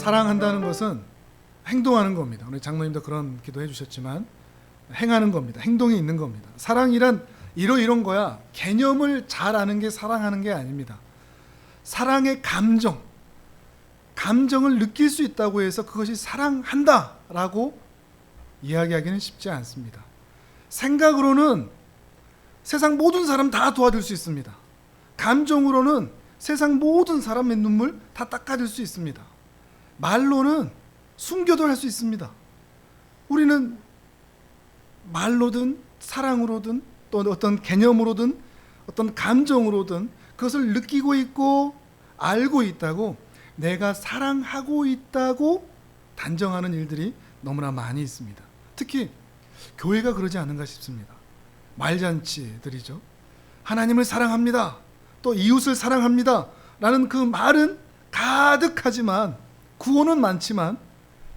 사랑한다는 것은 행동하는 겁니다. 우리 장로님도 그런 기도해 주셨지만 행하는 겁니다. 행동이 있는 겁니다. 사랑이란 이런 거야. 개념을 잘 아는 게 사랑하는 게 아닙니다. 사랑의 감정을 느낄 수 있다고 해서 그것이 사랑한다라고 이야기하기는 쉽지 않습니다. 생각으로는 세상 모든 사람 다 도와줄 수 있습니다. 감정으로는 세상 모든 사람의 눈물 다 닦아줄 수 있습니다. 말로는 숨겨도 할 수 있습니다. 우리는 말로든 사랑으로든 또 어떤 개념으로든 어떤 감정으로든 그것을 느끼고 있고 알고 있다고, 내가 사랑하고 있다고 단정하는 일들이 너무나 많이 있습니다. 특히 교회가 그러지 않은가 싶습니다. 말잔치들이죠. 하나님을 사랑합니다, 또 이웃을 사랑합니다 라는 그 말은 가득하지만, 구호는 많지만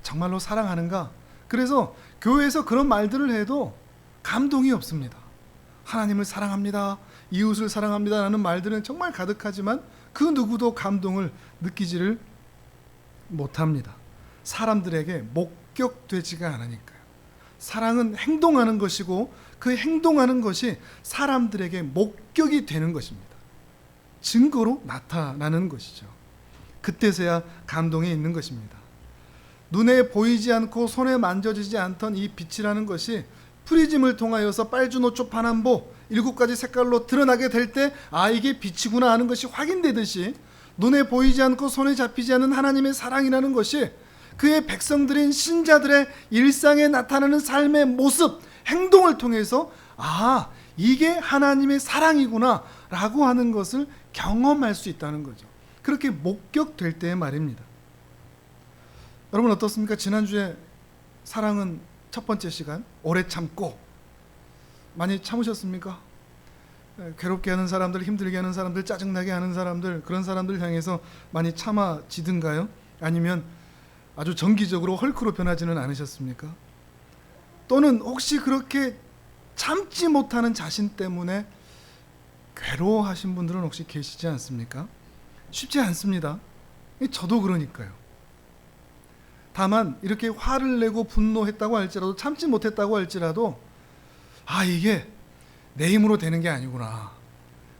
정말로 사랑하는가? 그래서 교회에서 그런 말들을 해도 감동이 없습니다. 하나님을 사랑합니다, 이웃을 사랑합니다 라는 말들은 정말 가득하지만 그 누구도 감동을 느끼지를 못합니다. 사람들에게 목격되지가 않으니까요. 사랑은 행동하는 것이고 그 행동하는 것이 사람들에게 목격이 되는 것입니다. 증거로 나타나는 것이죠. 그때서야 감동이 있는 것입니다. 눈에 보이지 않고 손에 만져지지 않던 이 빛이라는 것이 프리즘을 통하여서 빨주노초 파남보 7가지 색깔로 드러나게 될 때, 아, 이게 빛이구나 하는 것이 확인되듯이 눈에 보이지 않고 손에 잡히지 않는 하나님의 사랑이라는 것이 그의 백성들인 신자들의 일상에 나타나는 삶의 모습, 행동을 통해서 아, 이게 하나님의 사랑이구나 라고 하는 것을 경험할 수 있다는 거죠. 그렇게 목격될 때의 말입니다. 여러분 어떻습니까? 지난주에 사랑은 첫 번째 시간, 오래 참고 많이 참으셨습니까? 괴롭게 하는 사람들, 힘들게 하는 사람들, 짜증나게 하는 사람들, 그런 사람들 향해서 많이 참아지든가요? 아니면 아주 정기적으로 헐크로 변하지는 않으셨습니까? 또는 혹시 그렇게 참지 못하는 자신 때문에 괴로워하신 분들은 혹시 계시지 않습니까? 쉽지 않습니다. 저도 그러니까요. 다만 이렇게 화를 내고 분노했다고 할지라도, 참지 못했다고 할지라도, 아, 이게 내 힘으로 되는 게 아니구나,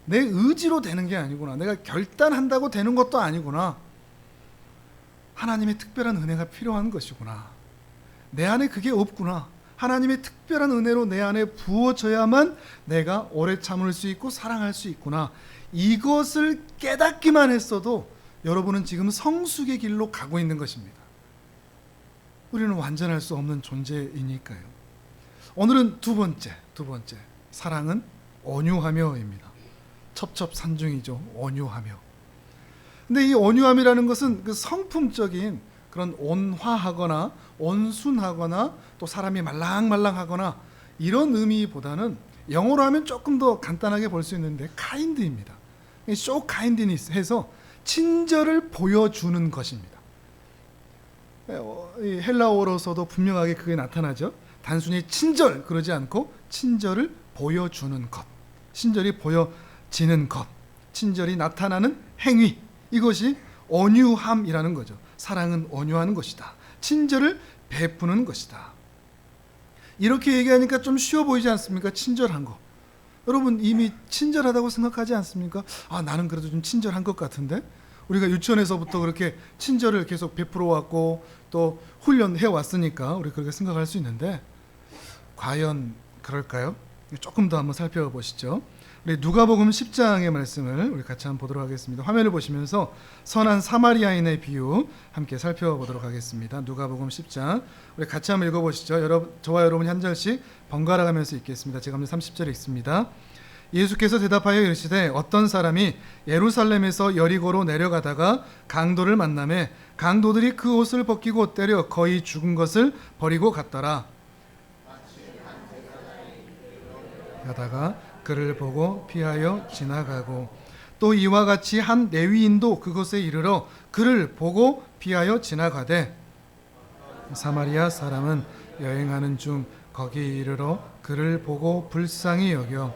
내 의지로 되는 게 아니구나, 내가 결단한다고 되는 것도 아니구나, 하나님의 특별한 은혜가 필요한 것이구나, 내 안에 그게 없구나, 하나님의 특별한 은혜로 내 안에 부어져야만 내가 오래 참을 수 있고 사랑할 수 있구나, 이것을 깨닫기만 했어도 여러분은 지금 성숙의 길로 가고 있는 것입니다. 우리는 완전할 수 없는 존재이니까요. 오늘은 두 번째, 사랑은 온유하며입니다. 첩첩산중이죠. 온유하며. 근데 이 온유함이라는 것은 그 성품적인 그런 온화하거나 온순하거나 또 사람이 말랑말랑하거나 이런 의미보다는 영어로 하면 조금 더 간단하게 볼 수 있는데 카인드입니다. 쇼 카인드니스 해서 친절을 보여주는 것입니다. 헬라어로서도 분명하게 그게 나타나죠. 단순히 친절 그러지 않고 친절을 보여주는 것, 친절이 보여지는 것, 친절이 나타나는 행위, 이것이 온유함이라는 거죠. 사랑은 온유하는 것이다, 친절을 베푸는 것이다. 이렇게 얘기하니까 좀 쉬워 보이지 않습니까? 친절한 거. 여러분 이미 친절하다고 생각하지 않습니까? 아, 나는 그래도 좀 친절한 것 같은데? 우리가 유치원에서부터 그렇게 친절을 계속 베풀어 왔고 또 훈련해 왔으니까 우리 그렇게 생각할 수 있는데, 과연 그럴까요? 조금 더 한번 살펴보시죠. 우리 누가복음 10장의 말씀을 우리 같이 한번 보도록 하겠습니다. 화면을 보시면서 선한 사마리아인의 비유 함께 살펴보도록 하겠습니다. 누가복음 10장 우리 같이 한번 읽어보시죠. 저와 여러분이 한 절씩 번갈아 가면서 읽겠습니다. 제가 먼저 30절 읽습니다. 예수께서 대답하여 이르시되 어떤 사람이 예루살렘에서 여리고로 내려가다가 강도를 만나매 강도들이 그 옷을 벗기고 때려 거의 죽은 것을 버리고 갔더라. 가다가 그를 보고 피하여 지나가고, 또 이와 같이 한 레위인도 그곳에 이르러 그를 보고 피하여 지나가되, 사마리아 사람은 여행하는 중 거기 이르러 그를 보고 불쌍히 여겨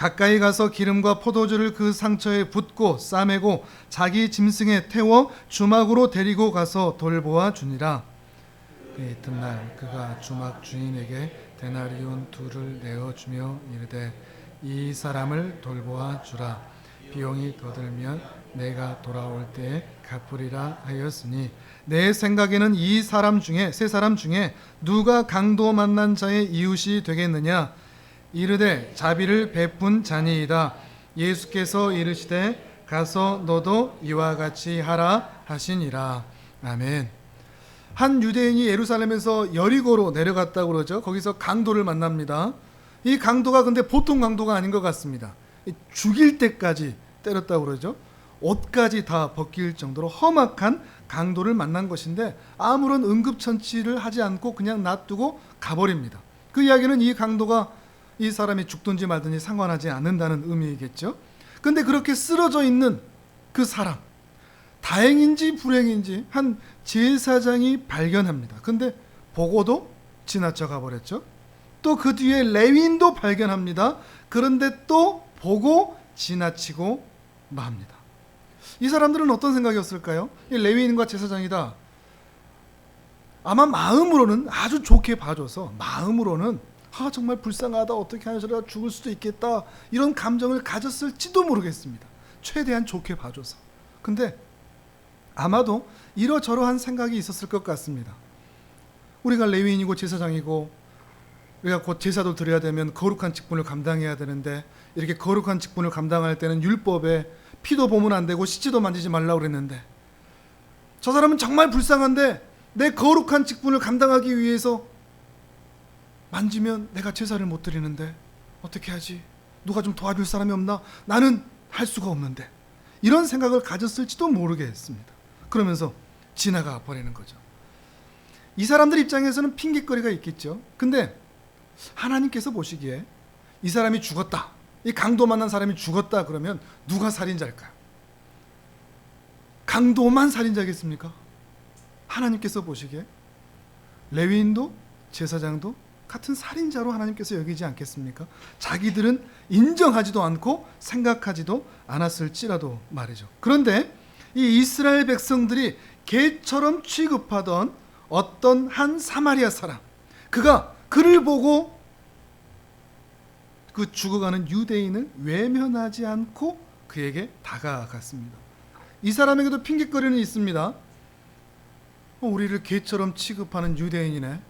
가까이 가서 기름과 포도주를 그 상처에 붓고 싸매고 자기 짐승에 태워 주막으로 데리고 가서 돌보아 주니라. 그 이튿날 그가 주막 주인에게 데나리온 2를 내어 주며 이르되 이 사람을 돌보아 주라. 비용이 더 들면 내가 돌아올 때에 갚으리라 하였으니 내 생각에는 이 사람 중에 세 사람 중에 누가 강도 만난 자의 이웃이 되겠느냐. 이르되 자비를 베푼 자니이다. 예수께서 이르시되 가서 너도 이와 같이 하라 하시니라. 아멘. 한 유대인이 예루살렘에서 여리고로 내려갔다고 그러죠. 거기서 강도를 만납니다. 이 강도가 근데 보통 강도가 아닌 것 같습니다. 죽일 때까지 때렸다고 그러죠. 옷까지 다 벗길 정도로 험악한 강도를 만난 것인데 아무런 응급처치를 하지 않고 그냥 놔두고 가버립니다. 그 이야기는 이 강도가 이 사람이 죽든지 말든지 상관하지 않는다는 의미겠죠. 근데 그렇게 쓰러져 있는 그 사람, 다행인지 불행인지 한 제사장이 발견합니다. 근데 보고도 지나쳐 가버렸죠. 또 그 뒤에 레위인도 발견합니다. 그런데 또 보고 지나치고 맙니다. 이 사람들은 어떤 생각이었을까요? 이 레위인과 제사장이다. 아마 마음으로는 아주 좋게 봐줘서 마음으로는 정말 불쌍하다, 어떻게 하셔라, 죽을 수도 있겠다, 이런 감정을 가졌을지도 모르겠습니다. 최대한 좋게 봐줘서. 근데 아마도 이러저러한 생각이 있었을 것 같습니다. 우리가 레위인이고 제사장이고 우리가 곧 제사도 드려야 되면 거룩한 직분을 감당해야 되는데 이렇게 거룩한 직분을 감당할 때는 율법에 피도 보면 안 되고 시체도 만지지 말라고 그랬는데 저 사람은 정말 불쌍한데 내 거룩한 직분을 감당하기 위해서 만지면 내가 제사를 못 드리는데 어떻게 하지? 누가 좀 도와줄 사람이 없나? 나는 할 수가 없는데. 이런 생각을 가졌을지도 모르겠습니다. 그러면서 지나가 버리는 거죠. 이 사람들 입장에서는 핑계거리가 있겠죠. 근데 하나님께서 보시기에 이 사람이 죽었다, 이 강도 만난 사람이 죽었다 그러면 누가 살인자일까요? 강도만 살인자겠습니까? 하나님께서 보시기에 레위인도 제사장도 같은 살인자로 하나님께서 여기지 않겠습니까? 자기들은 인정하지도 않고 생각하지도 않았을지라도 말이죠. 그런데 이 이스라엘 백성들이 개처럼 취급하던 어떤 한 사마리아 사람, 그가 그를 보고 그 죽어가는 유대인을 외면하지 않고 그에게 다가갔습니다. 이 사람에게도 핑계거리는 있습니다. 우리를 개처럼 취급하는 유대인이네,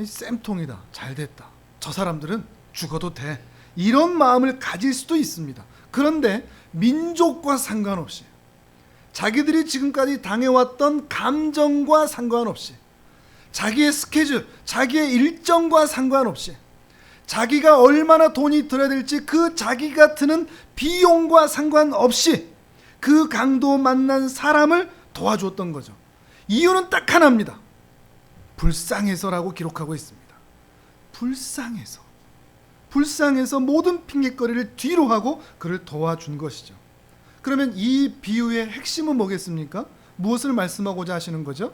쌤통이다, 잘됐다, 저 사람들은 죽어도 돼, 이런 마음을 가질 수도 있습니다. 그런데 민족과 상관없이, 자기들이 지금까지 당해왔던 감정과 상관없이, 자기의 스케줄, 자기의 일정과 상관없이, 자기가 얼마나 돈이 들어야 될지 그 자기가 드는 비용과 상관없이 그 강도 만난 사람을 도와줬던 거죠. 이유는 딱 하나입니다. 불쌍해서라고 기록하고 있습니다. 불쌍해서 모든 핑계거리를 뒤로 하고 그를 도와준 것이죠. 그러면 이 비유의 핵심은 뭐겠습니까? 무엇을 말씀하고자 하시는 거죠?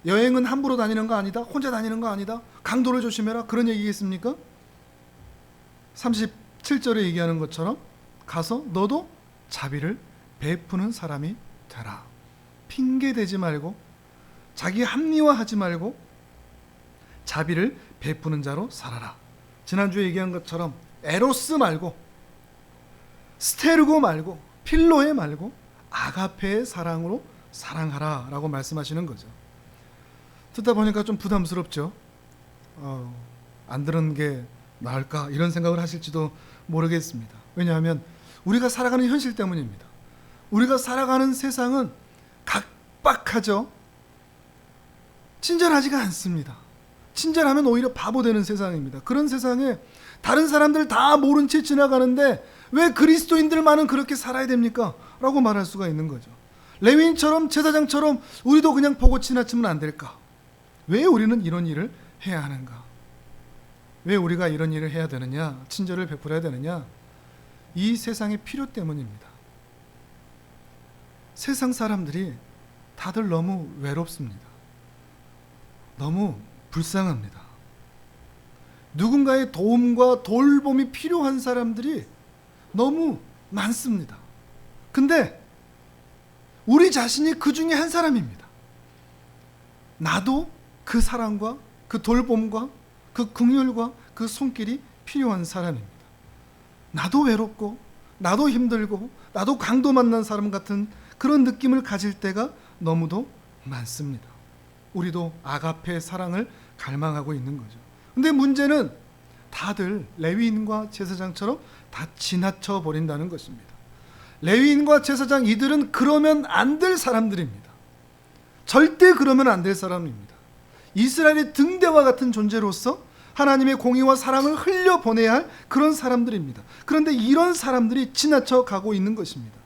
여행은 함부로 다니는 거 아니다, 혼자 다니는 거 아니다, 강도를 조심해라, 그런 얘기겠습니까? 37절에 얘기하는 것처럼 가서 너도 자비를 베푸는 사람이 되라. 핑계대지 말고, 자기 합리화하지 말고 자비를 베푸는 자로 살아라. 지난주에 얘기한 것처럼 에로스 말고, 스테르고 말고, 필로에 말고 아가페의 사랑으로 사랑하라 라고 말씀하시는 거죠. 듣다 보니까 좀 부담스럽죠. 안 들은 게 나을까, 이런 생각을 하실지도 모르겠습니다. 왜냐하면 우리가 살아가는 현실 때문입니다. 우리가 살아가는 세상은 각박하죠. 친절하지가 않습니다. 친절하면 오히려 바보 되는 세상입니다. 그런 세상에 다른 사람들 다 모른 채 지나가는데 왜 그리스도인들만은 그렇게 살아야 됩니까? 라고 말할 수가 있는 거죠. 레위인처럼, 제사장처럼 우리도 그냥 보고 지나치면 안 될까? 왜 우리는 이런 일을 해야 하는가? 왜 우리가 이런 일을 해야 되느냐? 친절을 베풀어야 되느냐? 이 세상의 필요 때문입니다. 세상 사람들이 다들 너무 외롭습니다. 너무 불쌍합니다. 누군가의 도움과 돌봄이 필요한 사람들이 너무 많습니다. 근데 우리 자신이 그 중에 한 사람입니다. 나도 그 사랑과 그 돌봄과 그 긍휼과 그 손길이 필요한 사람입니다. 나도 외롭고 나도 힘들고 나도 강도 만난 사람 같은 그런 느낌을 가질 때가 너무도 많습니다. 우리도 아가페 사랑을 갈망하고 있는 거죠. 근데 문제는 다들 레위인과 제사장처럼 다 지나쳐 버린다는 것입니다. 레위인과 제사장 이들은 그러면 안 될 사람들입니다. 절대 그러면 안 될 사람입니다. 이스라엘의 등대와 같은 존재로서 하나님의 공의와 사랑을 흘려보내야 할 그런 사람들입니다. 그런데 이런 사람들이 지나쳐 가고 있는 것입니다.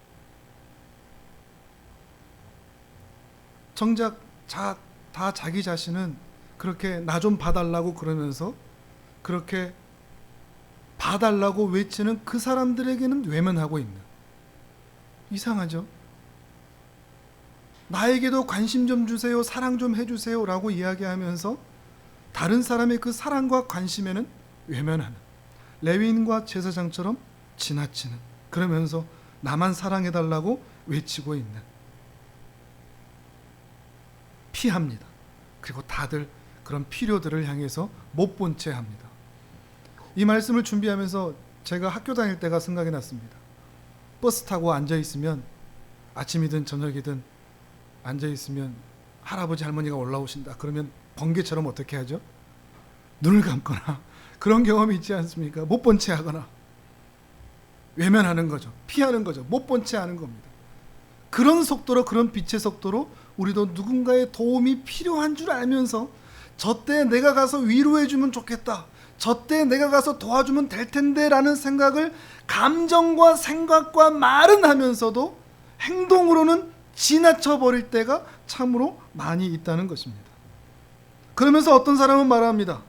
정작 다 자기 자신은 그렇게 나 좀 봐달라고 그러면서 그렇게 봐달라고 외치는 그 사람들에게는 외면하고 있는, 이상하죠? 나에게도 관심 좀 주세요, 사랑 좀 해주세요 라고 이야기하면서 다른 사람의 그 사랑과 관심에는 외면하는, 레위인과 제사장처럼 지나치는, 그러면서 나만 사랑해달라고 외치고 있는, 피합니다. 그리고 다들 그런 필요들을 향해서 못 본 채 합니다. 이 말씀을 준비하면서 제가 학교 다닐 때가 생각이 났습니다. 버스 타고 앉아있으면, 아침이든 저녁이든 앉아있으면 할아버지 할머니가 올라오신다 그러면 번개처럼 어떻게 하죠? 눈을 감거나 그런 경험이 있지 않습니까? 못 본 채 하거나 외면하는 거죠. 피하는 거죠. 못 본 채 하는 겁니다. 그런 속도로, 그런 빛의 속도로 우리도 누군가의 도움이 필요한 줄 알면서 저때 내가 가서 위로해 주면 좋겠다, 저때 내가 가서 도와주면 될 텐데 라는 생각을 감정과 생각과 말은 하면서도 행동으로는 지나쳐 버릴 때가 참으로 많이 있다는 것입니다. 그러면서 어떤 사람은 말합니다.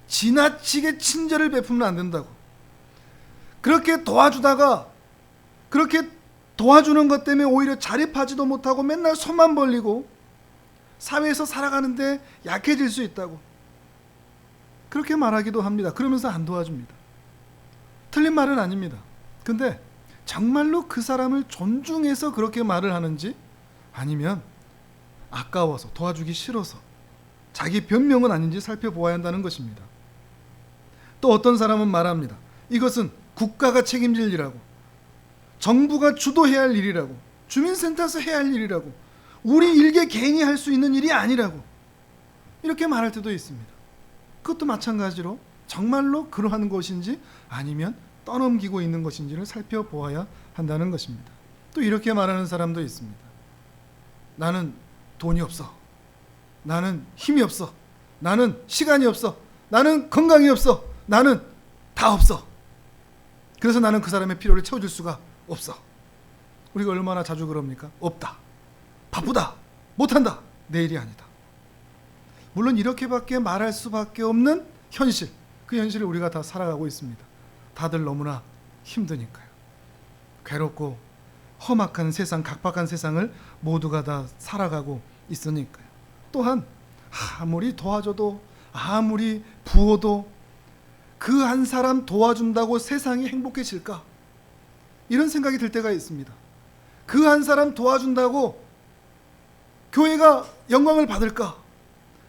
지나치게 친절을 베푸면 안 된다고. 그렇게 도와주다가 그렇게 도와주는 것 때문에 오히려 자립하지도 못하고 맨날 손만 벌리고 사회에서 살아가는데 약해질 수 있다고 그렇게 말하기도 합니다. 그러면서 안 도와줍니다. 틀린 말은 아닙니다. 근데 정말로 그 사람을 존중해서 그렇게 말을 하는지, 아니면 아까워서 도와주기 싫어서 자기 변명은 아닌지 살펴보아야 한다는 것입니다. 또 어떤 사람은 말합니다. 이것은 국가가 책임질 일이라고, 정부가 주도해야 할 일이라고, 주민센터에서 해야 할 일이라고, 우리 일개 개인이 할 수 있는 일이 아니라고 이렇게 말할 때도 있습니다. 그것도 마찬가지로 정말로 그러한 것인지 아니면 떠넘기고 있는 것인지를 살펴보아야 한다는 것입니다. 또 이렇게 말하는 사람도 있습니다. 나는 돈이 없어, 나는 힘이 없어, 나는 시간이 없어, 나는 건강이 없어, 나는 다 없어, 그래서 나는 그 사람의 필요를 채워줄 수가 없어. 우리가 얼마나 자주 그럽니까? 없다, 바쁘다, 못한다, 내 일이 아니다. 물론 이렇게밖에 말할 수밖에 없는 현실, 그 현실을 우리가 다 살아가고 있습니다. 다들 너무나 힘드니까요. 괴롭고 험악한 세상, 각박한 세상을 모두가 다 살아가고 있으니까요. 또한 아무리 도와줘도, 아무리 부어도 그 한 사람 도와준다고 세상이 행복해질까? 이런 생각이 들 때가 있습니다. 그 한 사람 도와준다고 교회가 영광을 받을까?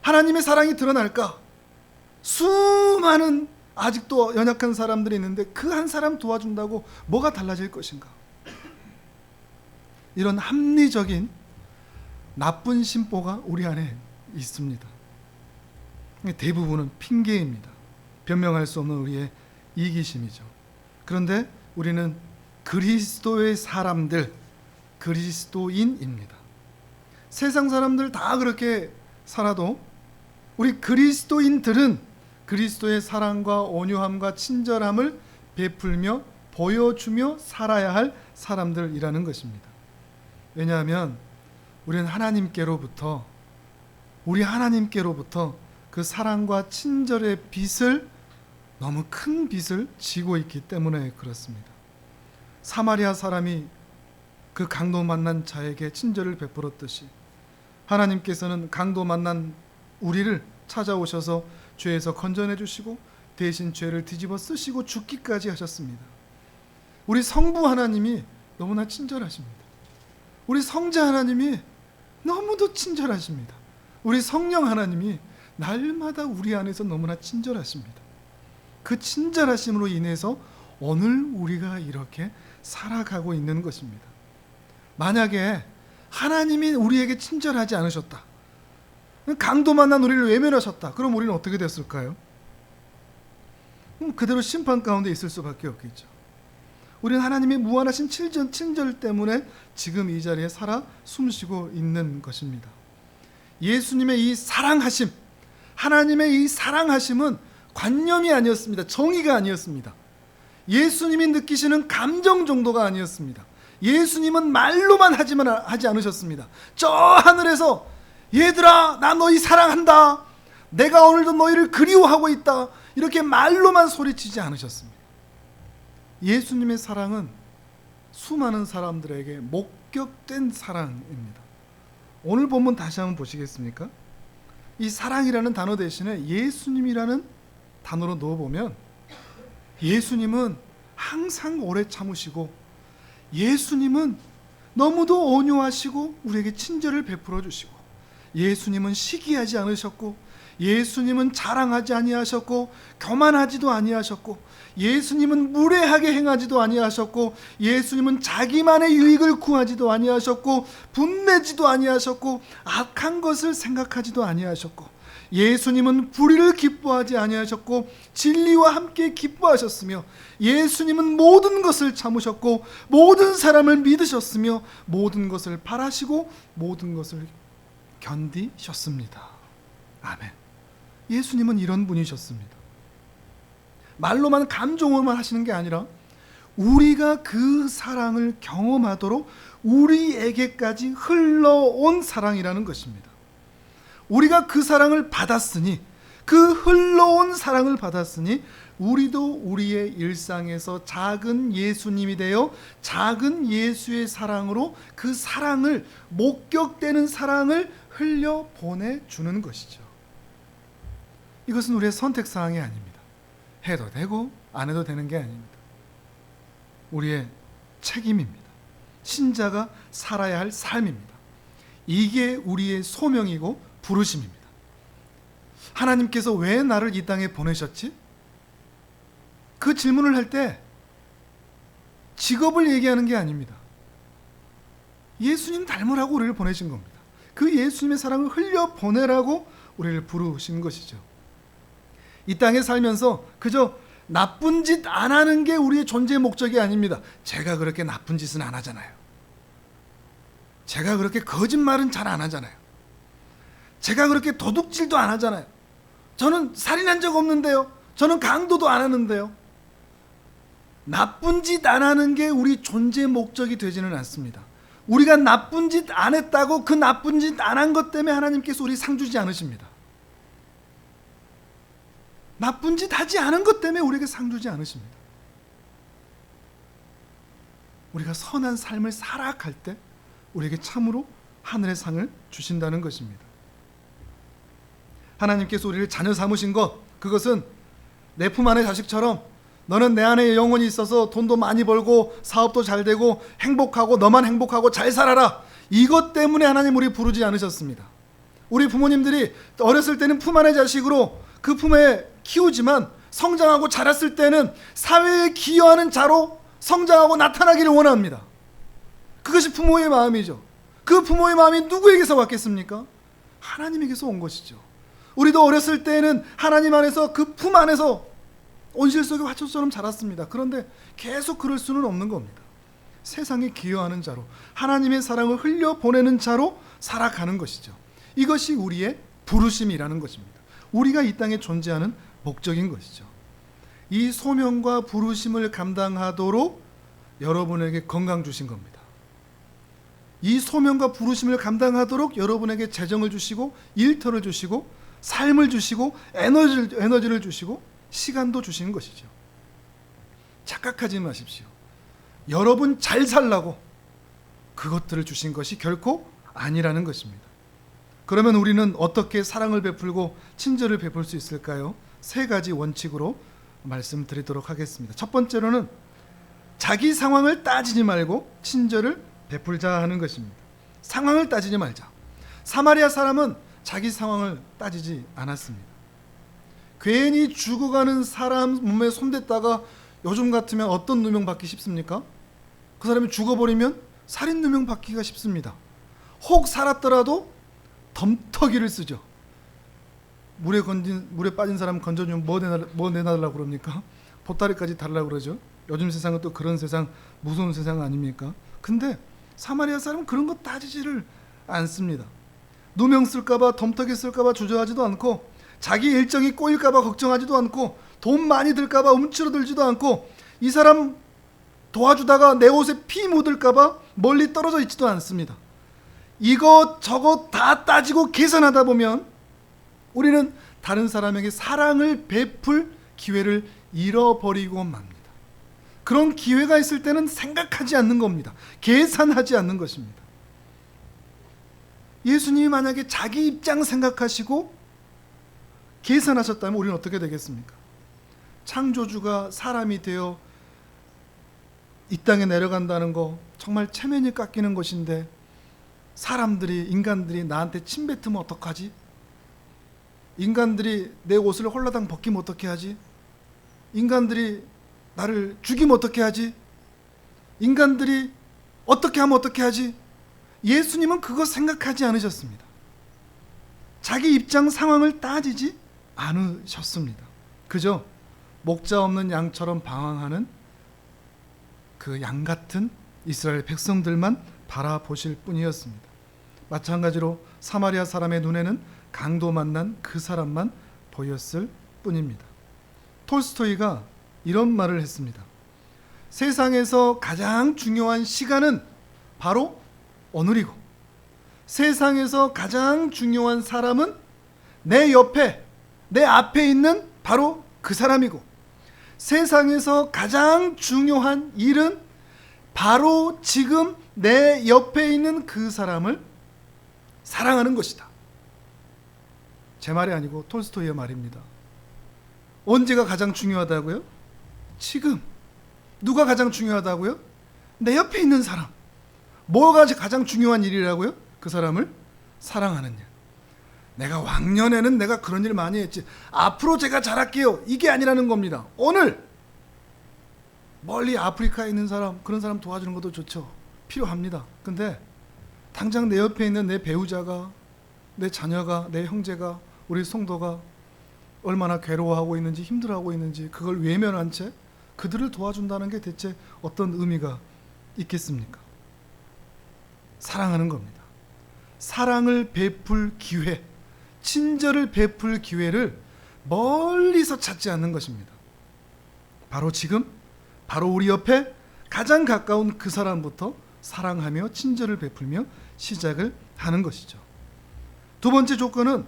하나님의 사랑이 드러날까? 수많은 아직도 연약한 사람들이 있는데 그 한 사람 도와준다고 뭐가 달라질 것인가? 이런 합리적인 나쁜 심보가 우리 안에 있습니다. 대부분은 핑계입니다. 변명할 수 없는 우리의 이기심이죠. 그런데 우리는 그리스도의 사람들, 그리스도인입니다. 세상 사람들 다 그렇게 살아도 우리 그리스도인들은 그리스도의 사랑과 온유함과 친절함을 베풀며 보여주며 살아야 할 사람들이라는 것입니다. 왜냐하면 우리는 우리 하나님께로부터 그 사랑과 친절의 빚을, 너무 큰 빚을 지고 있기 때문에 그렇습니다. 사마리아 사람이 그 강도 만난 자에게 친절을 베풀었듯이 하나님께서는 강도 만난 우리를 찾아오셔서 죄에서 건져내 주시고 대신 죄를 뒤집어 쓰시고 죽기까지 하셨습니다. 우리 성부 하나님이 너무나 친절하십니다. 우리 성자 하나님이 너무도 친절하십니다. 우리 성령 하나님이 날마다 우리 안에서 너무나 친절하십니다. 그 친절하심으로 인해서 오늘 우리가 이렇게 살아가고 있는 것입니다. 만약에 하나님이 우리에게 친절하지 않으셨다, 강도 만난 우리를 외면하셨다, 그럼 우리는 어떻게 됐을까요? 그대로 심판 가운데 있을 수밖에 없겠죠. 우리는 하나님의 무한하신 친절 때문에 지금 이 자리에 살아 숨쉬고 있는 것입니다. 예수님의 이 사랑하심, 하나님의 이 사랑하심은 관념이 아니었습니다. 정의가 아니었습니다. 예수님이 느끼시는 감정 정도가 아니었습니다. 예수님은 말로만 하지 않으셨습니다. 저 하늘에서 얘들아 나 너희 사랑한다, 내가 오늘도 너희를 그리워하고 있다, 이렇게 말로만 소리치지 않으셨습니다. 예수님의 사랑은 수많은 사람들에게 목격된 사랑입니다. 오늘 본문 다시 한번 보시겠습니까? 이 사랑이라는 단어 대신에 예수님이라는 단어로 넣어보면 예수님은 항상 오래 참으시고, 예수님은 너무도 온유하시고 우리에게 친절을 베풀어 주시고, 예수님은 시기하지 않으셨고, 예수님은 자랑하지 아니하셨고, 교만하지도 아니하셨고, 예수님은 무례하게 행하지도 아니하셨고, 예수님은 자기만의 유익을 구하지도 아니하셨고, 분내지도 아니하셨고, 악한 것을 생각하지도 아니하셨고, 예수님은 불의를 기뻐하지 아니하셨고 진리와 함께 기뻐하셨으며, 예수님은 모든 것을 참으셨고 모든 사람을 믿으셨으며 모든 것을 바라시고 모든 것을 견디셨습니다. 아멘. 예수님은 이런 분이셨습니다. 말로만 감정으로만 하시는 게 아니라 우리가 그 사랑을 경험하도록 우리에게까지 흘러온 사랑이라는 것입니다. 우리가 그 사랑을 받았으니, 그 흘러온 사랑을 받았으니 우리도 우리의 일상에서 작은 예수님이 되어 작은 예수의 사랑으로 그 사랑을, 목격되는 사랑을 흘려 보내주는 것이죠. 이것은 우리의 선택사항이 아닙니다. 해도 되고 안 해도 되는 게 아닙니다. 우리의 책임입니다. 신자가 살아야 할 삶입니다. 이게 우리의 소명이고 부르심입니다. 하나님께서 왜 나를 이 땅에 보내셨지? 그 질문을 할 때 직업을 얘기하는 게 아닙니다. 예수님 닮으라고 우리를 보내신 겁니다. 그 예수님의 사랑을 흘려 보내라고 우리를 부르신 것이죠. 이 땅에 살면서 그저 나쁜 짓 안 하는 게 우리의 존재의 목적이 아닙니다. 제가 그렇게 나쁜 짓은 안 하잖아요. 제가 그렇게 거짓말은 잘 안 하잖아요. 제가 그렇게 도둑질도 안 하잖아요. 저는 살인한 적 없는데요. 저는 강도도 안 하는데요. 나쁜 짓 안 하는 게 우리 존재의 목적이 되지는 않습니다. 우리가 나쁜 짓 안 했다고 그 나쁜 짓 안 한 것 때문에 하나님께서 우리 상 주지 않으십니다. 나쁜 짓 하지 않은 것 때문에 우리에게 상 주지 않으십니다. 우리가 선한 삶을 살아갈 때 우리에게 참으로 하늘의 상을 주신다는 것입니다. 하나님께서 우리를 자녀 삼으신 것, 그것은 내 품 안의 자식처럼 너는 내 안에 영혼이 있어서 돈도 많이 벌고 사업도 잘 되고 행복하고 너만 행복하고 잘 살아라, 이것 때문에 하나님 우리 부르지 않으셨습니다. 우리 부모님들이 어렸을 때는 품 안의 자식으로 그 품에 키우지만 성장하고 자랐을 때는 사회에 기여하는 자로 성장하고 나타나기를 원합니다. 그것이 부모의 마음이죠. 그 부모의 마음이 누구에게서 왔겠습니까? 하나님에게서 온 것이죠. 우리도 어렸을 때는 하나님 안에서 그 품 안에서 온실 속의 화초처럼 자랐습니다. 그런데 계속 그럴 수는 없는 겁니다. 세상에 기여하는 자로, 하나님의 사랑을 흘려보내는 자로 살아가는 것이죠. 이것이 우리의 부르심이라는 것입니다. 우리가 이 땅에 존재하는 목적인 것이죠. 이 소명과 부르심을 감당하도록 여러분에게 건강 주신 겁니다. 이 소명과 부르심을 감당하도록 여러분에게 재정을 주시고 일터를 주시고 삶을 주시고 에너지를 주시고 시간도 주시는 것이죠. 착각하지 마십시오. 여러분 잘 살라고 그것들을 주신 것이 결코 아니라는 것입니다. 그러면 우리는 어떻게 사랑을 베풀고 친절을 베풀 수 있을까요? 세 가지 원칙으로 말씀드리도록 하겠습니다. 첫 번째로는 자기 상황을 따지지 말고 친절을 베풀자 하는 것입니다. 상황을 따지지 말자. 사마리아 사람은 자기 상황을 따지지 않았습니다. 괜히 죽어가는 사람 몸에 손댔다가 요즘 같으면 어떤 누명 받기 쉽습니까? 그 사람이 죽어버리면 살인 누명 받기가 쉽습니다. 혹 살았더라도 덤터기를 쓰죠. 물에 빠진 사람 건져주면 뭐 내놔달라고 그럽니까? 보따리까지 달라고 그러죠. 요즘 세상은 또 그런 세상, 무서운 세상 아닙니까? 근데 사마리아 사람은 그런 거 따지지를 않습니다. 누명 쓸까봐, 덤터기 쓸까봐 주저하지도 않고, 자기 일정이 꼬일까봐 걱정하지도 않고, 돈 많이 들까봐 움츠러들지도 않고, 이 사람 도와주다가 내 옷에 피 묻을까봐 멀리 떨어져 있지도 않습니다. 이것 저것 다 따지고 계산하다 보면 우리는 다른 사람에게 사랑을 베풀 기회를 잃어버리고 맙니다. 그런 기회가 있을 때는 생각하지 않는 겁니다. 계산하지 않는 것입니다. 예수님이 만약에 자기 입장 생각하시고 계산하셨다면 우리는 어떻게 되겠습니까? 창조주가 사람이 되어 이 땅에 내려간다는 거 정말 체면이 깎이는 것인데, 인간들이 나한테 침 뱉으면 어떡하지? 인간들이 내 옷을 홀라당 벗기면 어떻게 하지? 인간들이 나를 죽이면 어떻게 하지? 인간들이 어떻게 하면 어떻게 하지? 예수님은 그거 생각하지 않으셨습니다. 자기 입장 상황을 따지지 않으셨습니다. 그저 목자 없는 양처럼 방황하는 그 양 같은 이스라엘 백성들만 바라보실 뿐이었습니다. 마찬가지로 사마리아 사람의 눈에는 강도 만난 그 사람만 보였을 뿐입니다. 톨스토이가 이런 말을 했습니다. 세상에서 가장 중요한 시간은 바로 오늘이고, 세상에서 가장 중요한 사람은 내 옆에, 내 앞에 있는 바로 그 사람이고, 세상에서 가장 중요한 일은 바로 지금 내 옆에 있는 그 사람을 사랑하는 것이다. 제 말이 아니고 톨스토이의 말입니다. 언제가 가장 중요하다고요? 지금. 누가 가장 중요하다고요? 내 옆에 있는 사람. 뭐가 가장 중요한 일이라고요? 그 사람을 사랑하는 일. 내가 왕년에는 내가 그런 일 많이 했지, 앞으로 제가 잘할게요, 이게 아니라는 겁니다. 오늘 멀리 아프리카에 있는 사람, 그런 사람 도와주는 것도 좋죠. 필요합니다. 근데 당장 내 옆에 있는 내 배우자가, 내 자녀가, 내 형제가, 우리 성도가 얼마나 괴로워하고 있는지, 힘들어하고 있는지 그걸 외면한 채 그들을 도와준다는 게 대체 어떤 의미가 있겠습니까? 사랑하는 겁니다. 사랑을 베풀 기회, 친절을 베풀 기회를 멀리서 찾지 않는 것입니다. 바로 지금, 바로 우리 옆에 가장 가까운 그 사람부터 사랑하며 친절을 베풀며 시작을 하는 것이죠. 두 번째 조건은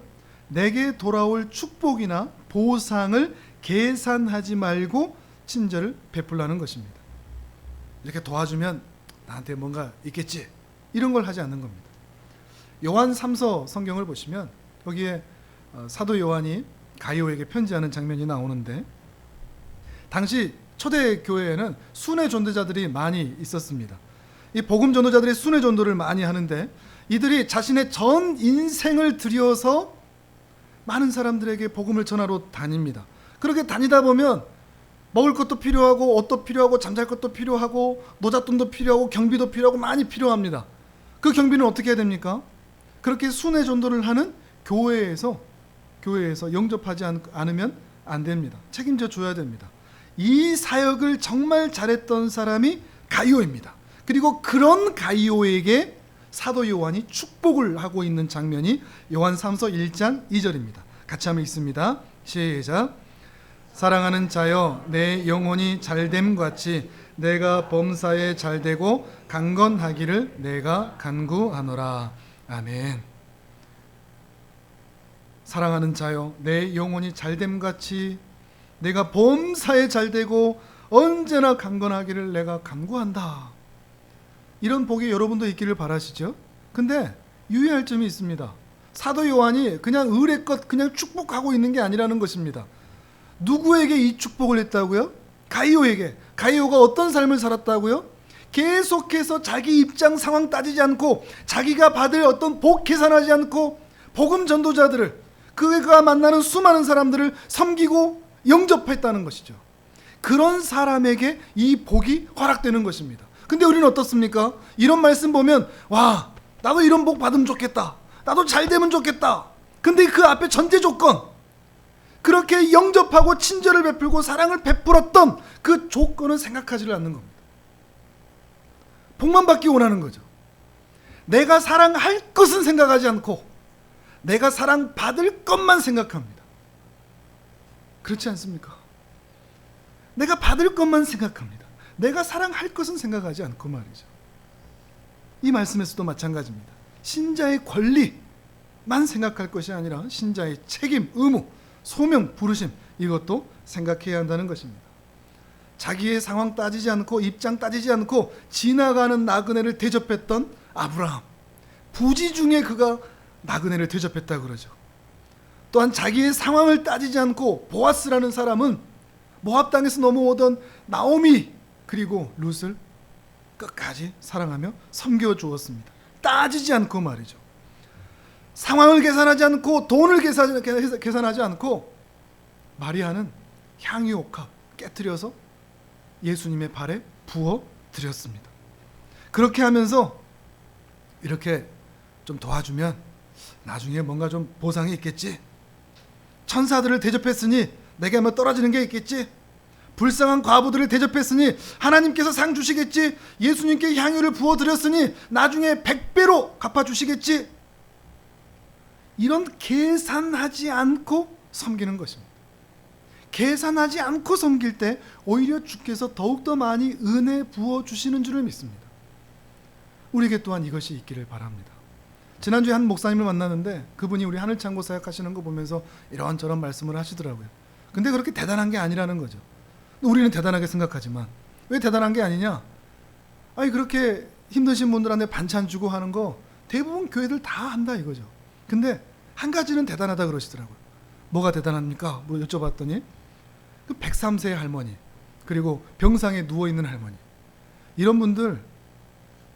내게 돌아올 축복이나 보상을 계산하지 말고 친절을 베풀라는 것입니다. 이렇게 도와주면 나한테 뭔가 있겠지, 이런 걸 하지 않는 겁니다. 요한 3서 성경을 보시면 거기에 사도 요한이 가이오에게 편지하는 장면이 나오는데, 당시 초대 교회에는 순회 전도자들이 많이 있었습니다. 이 복음 전도자들이 순회 전도를 많이 하는데, 이들이 자신의 전 인생을 들여서 많은 사람들에게 복음을 전하러 다닙니다. 그렇게 다니다 보면 먹을 것도 필요하고, 옷도 필요하고, 잠잘 것도 필요하고, 노잣돈도 필요하고, 경비도 필요하고, 많이 필요합니다. 그 경비는 어떻게 해야 됩니까? 그렇게 순회 전도를 하는 교회에서 영접하지 않으면 안 됩니다. 책임져 줘야 됩니다. 이 사역을 정말 잘했던 사람이 가이오입니다. 그리고 그런 가이오에게 사도 요한이 축복을 하고 있는 장면이 요한 3서 1장 2절입니다. 같이 한번 읽습니다. 시작. 사랑하는 자여, 내 영혼이 잘됨 같이 내가 범사에 잘되고 강건하기를 내가 간구하노라. 아멘. 사랑하는 자여, 내 영혼이 잘됨 같이 내가 범사에 잘되고 언제나 강건하기를 내가 간구한다. 이런 복이 여러분도 있기를 바라시죠? 근데 유의할 점이 있습니다. 사도 요한이 그냥 의례껏 그냥 축복하고 있는 게 아니라는 것입니다. 누구에게 이 축복을 했다고요? 가이오에게. 가이오가 어떤 삶을 살았다고요? 계속해서 자기 입장 상황 따지지 않고 자기가 받을 어떤 복 계산하지 않고 복음 전도자들을, 그가 만나는 수많은 사람들을 섬기고 영접했다는 것이죠. 그런 사람에게 이 복이 허락되는 것입니다. 근데 우리는 어떻습니까? 이런 말씀 보면 와, 나도 이런 복 받으면 좋겠다, 나도 잘 되면 좋겠다. 근데 그 앞에 전제 조건, 그렇게 영접하고 친절을 베풀고 사랑을 베풀었던 그 조건은 생각하지를 않는 겁니다. 복만 받기 원하는 거죠. 내가 사랑할 것은 생각하지 않고 내가 사랑받을 것만 생각합니다. 그렇지 않습니까? 내가 받을 것만 생각합니다. 내가 사랑할 것은 생각하지 않고 말이죠. 이 말씀에서도 마찬가지입니다. 신자의 권리만 생각할 것이 아니라 신자의 책임, 의무, 소명, 부르심, 이것도 생각해야 한다는 것입니다. 자기의 상황 따지지 않고 입장 따지지 않고 지나가는 나그네를 대접했던 아브라함, 부지 중에 그가 나그네를 대접했다 그러죠. 또한 자기의 상황을 따지지 않고 보아스라는 사람은 모압 땅에서 넘어오던 나오미 그리고 룻을 끝까지 사랑하며 섬겨 주었습니다. 따지지 않고 말이죠. 상황을 계산하지 않고 돈을 계산하지 않고 마리아는 향유옥합 깨트려서 예수님의 발에 부어 드렸습니다. 그렇게 하면서 이렇게 좀 도와주면 나중에 뭔가 좀 보상이 있겠지. 천사들을 대접했으니 내게 뭐 떨어지는 게 있겠지. 불쌍한 과부들을 대접했으니 하나님께서 상 주시겠지. 예수님께 향유를 부어 드렸으니 나중에 100배로 갚아 주시겠지. 이런 계산하지 않고 섬기는 것입니다. 계산하지 않고 섬길 때 오히려 주께서 더욱더 많이 은혜 부어주시는 줄을 믿습니다. 우리에게 또한 이것이 있기를 바랍니다. 지난주에 한 목사님을 만났는데 그분이 우리 하늘창고 사역하시는 거 보면서 이런저런 말씀을 하시더라고요. 근데 그렇게 대단한 게 아니라는 거죠. 우리는 대단하게 생각하지만 왜 대단한 게 아니냐? 아니 그렇게 힘드신 분들한테 반찬 주고 하는 거 대부분 교회들 다 한다 이거죠. 근데 한 가지는 대단하다 그러시더라고요. 뭐가 대단합니까? 뭐 여쭤봤더니 그 103세의 할머니, 그리고 병상에 누워있는 할머니, 이런 분들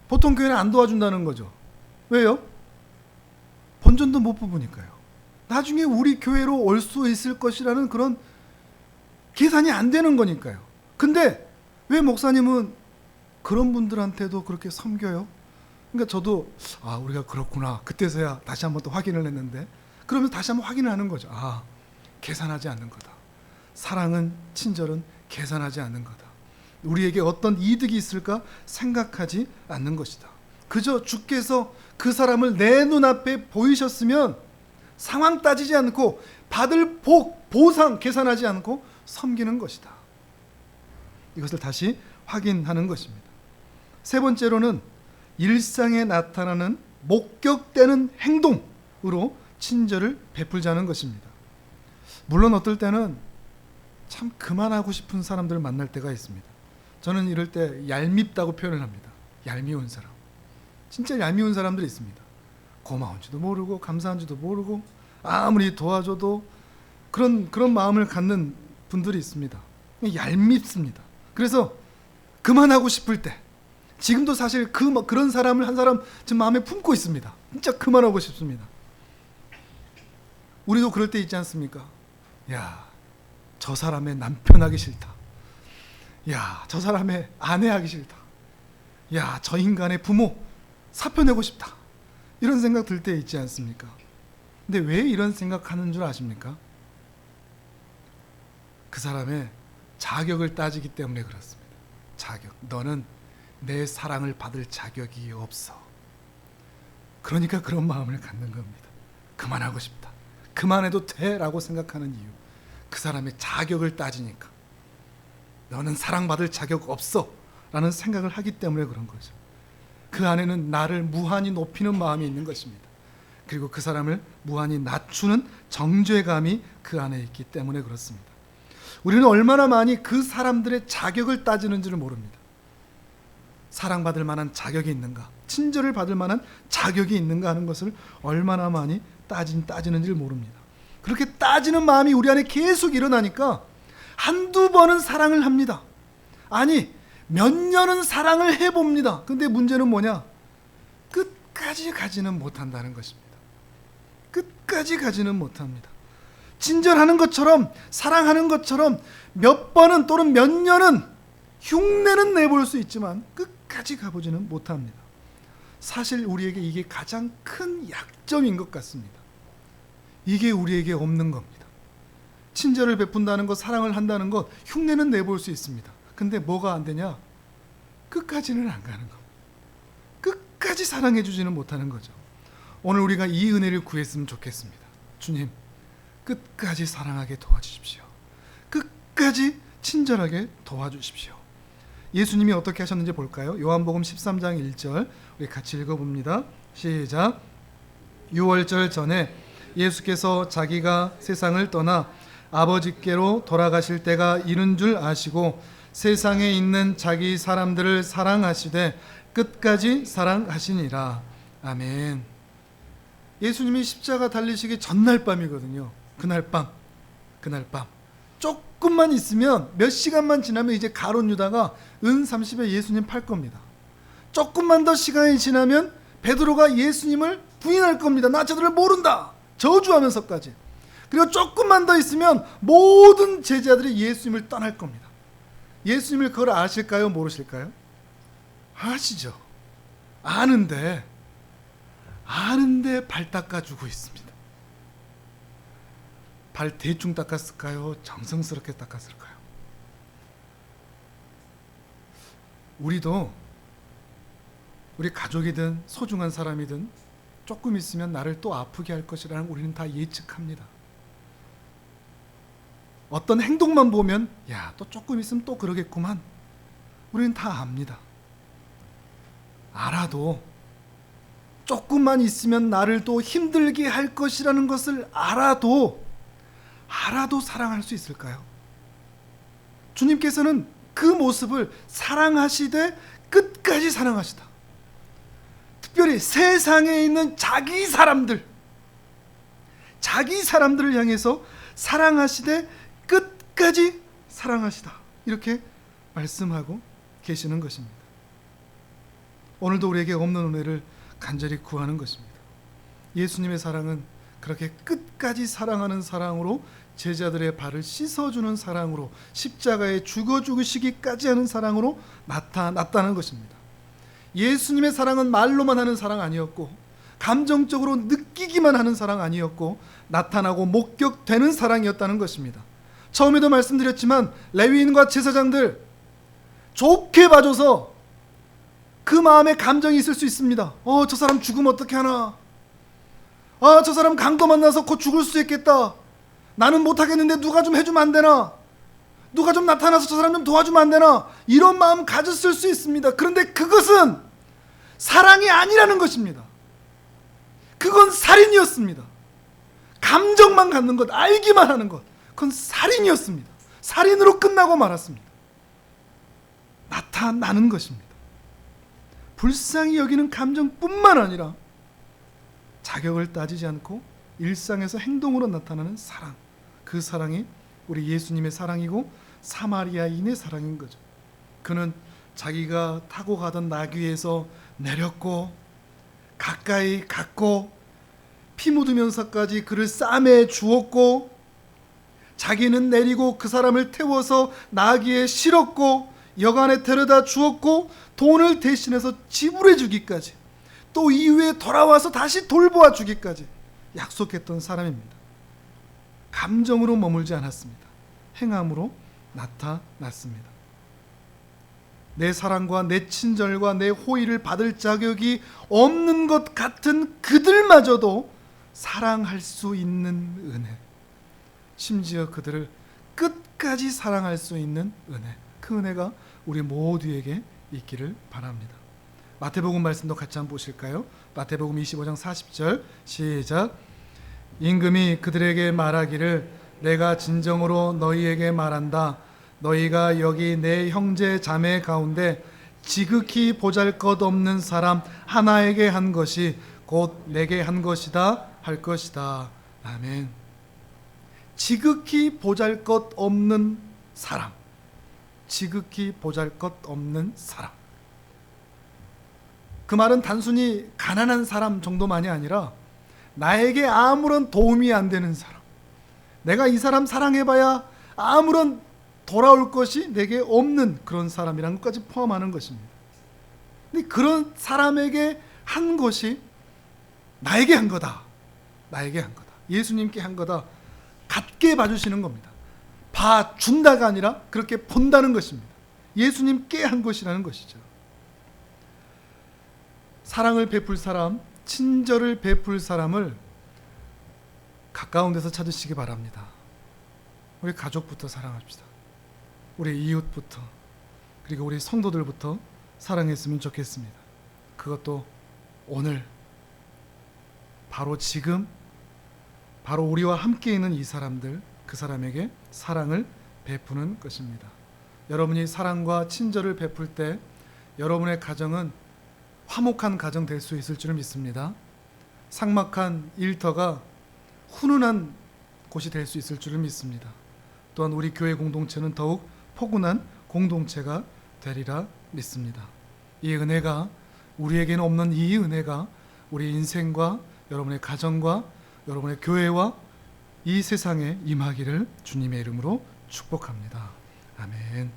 보통 교회는 안 도와준다는 거죠. 왜요? 본전도 못 뽑으니까요. 나중에 우리 교회로 올 수 있을 것이라는 그런 계산이 안 되는 거니까요. 근데 왜 목사님은 그런 분들한테도 그렇게 섬겨요? 그러니까 저도 우리가 그렇구나, 그때서야 다시 한번 또 확인을 했는데, 그러면서 다시 한번 확인을 하는 거죠. 계산하지 않는 거다. 사랑은, 친절은 계산하지 않는 거다. 우리에게 어떤 이득이 있을까 생각하지 않는 것이다. 그저 주께서 그 사람을 내 눈앞에 보이셨으면 상황 따지지 않고 받을 복, 보상 계산하지 않고 섬기는 것이다. 이것을 다시 확인하는 것입니다. 세 번째로는 일상에 나타나는 목격되는 행동으로 친절을 베풀자는 것입니다. 물론 어떨 때는 참 그만하고 싶은 사람들을 만날 때가 있습니다. 저는 이럴 때 얄밉다고 표현을 합니다. 얄미운 사람. 진짜 얄미운 사람들이 있습니다. 고마운지도 모르고 감사한지도 모르고 아무리 도와줘도 그런 마음을 갖는 분들이 있습니다. 얄밉습니다. 그래서 그만하고 싶을 때, 지금도 사실 그런 사람을 한 사람 지금 마음에 품고 있습니다. 진짜 그만하고 싶습니다. 우리도 그럴 때 있지 않습니까? 야, 저 사람의 남편 하기 싫다. 야, 저 사람의 아내 하기 싫다. 야, 저 인간의 부모 사표내고 싶다. 이런 생각 들 때 있지 않습니까? 근데 왜 이런 생각하는 줄 아십니까? 그 사람의 자격을 따지기 때문에 그렇습니다. 자격. 너는 내 사랑을 받을 자격이 없어. 그러니까 그런 마음을 갖는 겁니다. 그만하고 싶다. 그만해도 돼 라고 생각하는 이유, 그 사람의 자격을 따지니까. 너는 사랑받을 자격 없어 라는 생각을 하기 때문에 그런 거죠. 그 안에는 나를 무한히 높이는 마음이 있는 것입니다. 그리고 그 사람을 무한히 낮추는 정죄감이 그 안에 있기 때문에 그렇습니다. 우리는 얼마나 많이 그 사람들의 자격을 따지는지를 모릅니다. 사랑받을 만한 자격이 있는가, 친절을 받을 만한 자격이 있는가 하는 것을 얼마나 많이 따지는지를 모릅니다. 그렇게 따지는 마음이 우리 안에 계속 일어나니까 한두 번은 사랑을 합니다. 아니, 몇 년은 사랑을 해봅니다. 근데 문제는 뭐냐? 끝까지 가지는 못한다는 것입니다. 끝까지 가지는 못합니다. 친절하는 것처럼, 사랑하는 것처럼 몇 번은 또는 몇 년은 흉내는 내볼 수 있지만 끝까지 가보지는 못합니다. 사실 우리에게 이게 가장 큰 약점인 것 같습니다. 이게 우리에게 없는 겁니다. 친절을 베푼다는 것, 사랑을 한다는 것, 흉내는 내볼 수 있습니다. 근데 뭐가 안 되냐? 끝까지는 안 가는 겁니다. 끝까지 사랑해 주지는 못하는 거죠. 오늘 우리가 이 은혜를 구했으면 좋겠습니다. 주님, 끝까지 사랑하게 도와주십시오. 끝까지 친절하게 도와주십시오. 예수님이 어떻게 하셨는지 볼까요? 요한복음 13장 1절 우리 같이 읽어봅니다. 시작. 유월절 전에 예수께서 자기가 세상을 떠나 아버지께로 돌아가실 때가 이른 줄 아시고 세상에 있는 자기 사람들을 사랑하시되 끝까지 사랑하시니라. 아멘. 예수님이 십자가 달리시기 전날 밤이거든요. 그날 밤 조금만 있으면, 몇 시간만 지나면 이제 가룟 유다가 은 30에 예수님 팔 겁니다. 조금만 더 시간이 지나면 베드로가 예수님을 부인할 겁니다. 나 저들을 모른다 저주하면서까지. 그리고 조금만 더 있으면 모든 제자들이 예수님을 떠날 겁니다. 예수님을 그걸 아실까요? 모르실까요? 아시죠. 아는데 발 닦아주고 있습니다. 발 대충 닦았을까요? 정성스럽게 닦았을까요? 우리도, 우리 가족이든 소중한 사람이든 조금 있으면 나를 또 아프게 할 것이라는 우리는 다 예측합니다. 어떤 행동만 보면 야, 또 조금 있으면 또 그러겠구만. 우리는 다 압니다. 알아도 조금만 있으면 나를 또 힘들게 할 것이라는 것을 알아도 사랑할 수 있을까요? 주님께서는 그 모습을 사랑하시되 끝까지 사랑하시다. 특별히 세상에 있는 자기 사람들을 향해서 사랑하시되 끝까지 사랑하시다. 이렇게 말씀하고 계시는 것입니다. 오늘도 우리에게 없는 은혜를 간절히 구하는 것입니다. 예수님의 사랑은 그렇게 끝까지 사랑하는 사랑으로, 제자들의 발을 씻어주는 사랑으로, 십자가에 죽어 죽으시기까지 하는 사랑으로 나타났다는 것입니다. 예수님의 사랑은 말로만 하는 사랑 아니었고, 감정적으로 느끼기만 하는 사랑 아니었고, 나타나고 목격되는 사랑이었다는 것입니다. 처음에도 말씀드렸지만 레위인과 제사장들 좋게 봐줘서 그 마음에 감정이 있을 수 있습니다. 저 사람 죽으면 어떻게 하나, 저 사람 강도 만나서 곧 죽을 수 있겠다, 나는 못하겠는데 누가 좀 해주면 안 되나, 누가 좀 나타나서 저 사람 좀 도와주면 안 되나, 이런 마음 가졌을 수 있습니다. 그런데 그것은 사랑이 아니라는 것입니다. 그건 살인이었습니다. 감정만 갖는 것, 알기만 하는 것, 그건 살인이었습니다. 살인으로 끝나고 말았습니다. 나타나는 것입니다. 불쌍히 여기는 감정뿐만 아니라 자격을 따지지 않고 일상에서 행동으로 나타나는 사랑, 그 사랑이 우리 예수님의 사랑이고 사마리아인의 사랑인 거죠. 그는 자기가 타고 가던 나귀에서 내렸고 가까이 갔고 피 묻으면서까지 그를 싸매 주었고, 자기는 내리고 그 사람을 태워서 나귀에 실었고 여관에 데려다 주었고 돈을 대신해서 지불해 주기까지, 또 이후에 돌아와서 다시 돌보아 주기까지 약속했던 사람입니다. 감정으로 머물지 않았습니다. 행함으로 나타났습니다. 내 사랑과 내 친절과 내 호의를 받을 자격이 없는 것 같은 그들마저도 사랑할 수 있는 은혜, 심지어 그들을 끝까지 사랑할 수 있는 은혜, 그 은혜가 우리 모두에게 있기를 바랍니다. 마태복음 말씀도 같이 한번 보실까요? 마태복음 25장 40절 시작. 임금이 그들에게 말하기를 내가 진정으로 너희에게 말한다. 너희가 여기 내 형제 자매 가운데 지극히 보잘것없는 사람 하나에게 한 것이 곧 내게 한 것이다 할 것이다. 아멘. 지극히 보잘것없는 사람, 지극히 보잘것없는 사람. 그 말은 단순히 가난한 사람 정도만이 아니라 나에게 아무런 도움이 안 되는 사람, 내가 이 사람 사랑해봐야 아무런 돌아올 것이 내게 없는 그런 사람이라는 것까지 포함하는 것입니다. 근데 그런 사람에게 한 것이 나에게 한 거다, 나에게 한 거다, 예수님께 한 거다, 같게 봐주시는 겁니다. 봐준다가 아니라 그렇게 본다는 것입니다. 예수님께 한 것이라는 것이죠. 사랑을 베풀 사람, 친절을 베풀 사람을 가까운 데서 찾으시기 바랍니다. 우리 가족부터 사랑합시다. 우리 이웃부터, 그리고 우리 성도들부터 사랑했으면 좋겠습니다. 그것도 오늘, 바로 지금, 바로 우리와 함께 있는 이 사람들, 그 사람에게 사랑을 베푸는 것입니다. 여러분이 사랑과 친절을 베풀 때 여러분의 가정은 화목한 가정 될 수 있을 줄 믿습니다. 삭막한 일터가 훈훈한 곳이 될 수 있을 줄 믿습니다. 또한 우리 교회 공동체는 더욱 포근한 공동체가 되리라 믿습니다. 이 은혜가, 우리에게는 없는 이 은혜가 우리 인생과 여러분의 가정과 여러분의 교회와 이 세상에 임하기를 주님의 이름으로 축복합니다. 아멘.